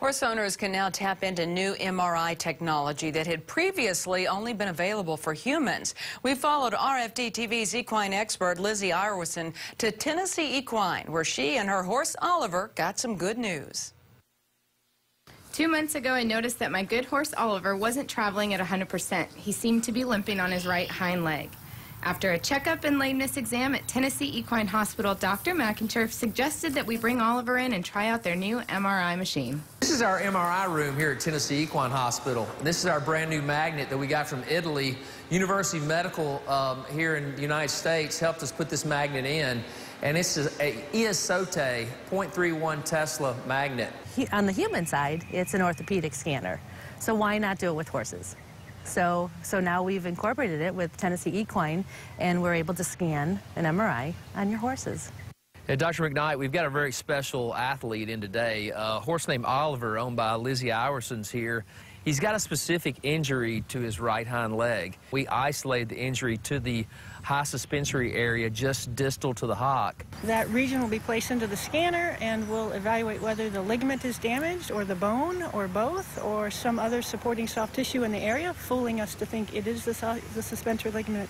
Horse owners can now tap into new MRI technology that had previously only been available for humans. We followed RFD TV's equine expert Lizzie Iwerson to Tennessee Equine, where she and her horse Oliver got some good news. 2 months ago, I noticed that my good horse Oliver wasn't traveling at 100%. He seemed to be limping on his right hind leg. After a checkup and lameness exam at Tennessee Equine Hospital, Dr. McInturf suggested that we bring Oliver in and try out their new MRI machine. This is our MRI room here at Tennessee Equine Hospital. This is our brand new magnet that we got from Italy. University Medical here in the United States helped us put this magnet in. And it's an Iasote 0.31 Tesla magnet. On the human side, it's an orthopedic scanner. So why not do it with horses? So now we've incorporated it with Tennessee Equine, and we're able to scan an MRI on your horses. Hey, Dr. McKnight, we've got a very special athlete in today, a horse named Oliver, owned by Lizzie Iwerson's here. He's got a specific injury to his right hind leg. We isolated the injury to the high suspensory area just distal to the hock. That region will be placed into the scanner and we'll evaluate whether the ligament is damaged or the bone or both or some other supporting soft tissue in the area, fooling us to think it is the suspensory ligament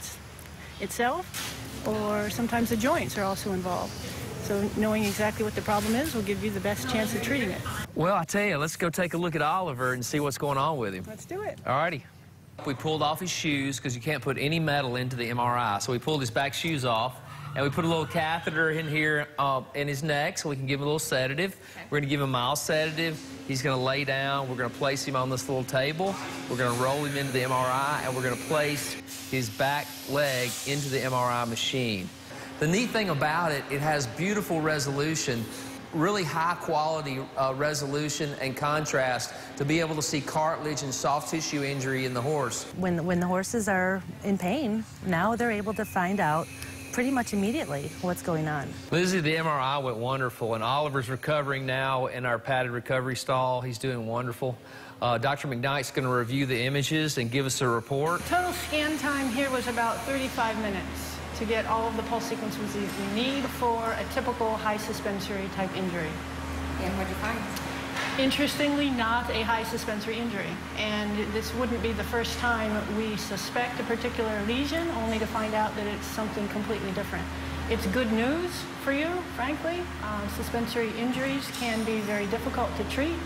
itself, or sometimes the joints are also involved. So knowing exactly what the problem is will give you the best chance of treating it. Well, I tell you, let's go take a look at Oliver and see what's going on with him. Let's do it. All righty. We pulled off his shoes because you can't put any metal into the MRI. So we pulled his back shoes off, and we put a little catheter in here in his neck so we can give him a little sedative. Okay. We're going to give him a mild sedative. He's going to lay down. We're going to place him on this little table. We're going to roll him into the MRI, and we're going to place his back leg into the MRI machine. The neat thing about it, it has beautiful resolution, really high quality resolution and contrast to be able to see cartilage and soft tissue injury in the horse. When the horses are in pain, now they're able to find out pretty much immediately what's going on. Lizzie, the MRI went wonderful, and Oliver's recovering now in our padded recovery stall. He's doing wonderful. Dr. McKnight's going to review the images and give us a report. Total scan time here was about 35 minutes. To get all of the pulse sequences you need for a typical high suspensory type injury. And what did you find? Interestingly, not a high suspensory injury. And this wouldn't be the first time we suspect a particular lesion, only to find out that it's something completely different. It's good news for you, frankly. Suspensory injuries can be very difficult to treat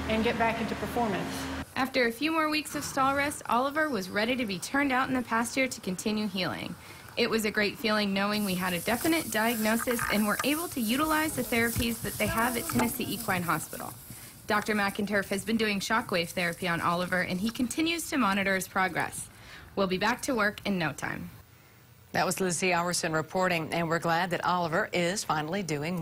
and get back into performance. After a few more weeks of stall rest, Oliver was ready to be turned out in the pasture to continue healing. It was a great feeling knowing we had a definite diagnosis and were able to utilize the therapies that they have at Tennessee Equine Hospital. Dr. McInturf has been doing shockwave therapy on Oliver, and he continues to monitor his progress. We'll be back to work in no time. That was Lizzie Iwerson reporting, and we're glad that Oliver is finally doing well.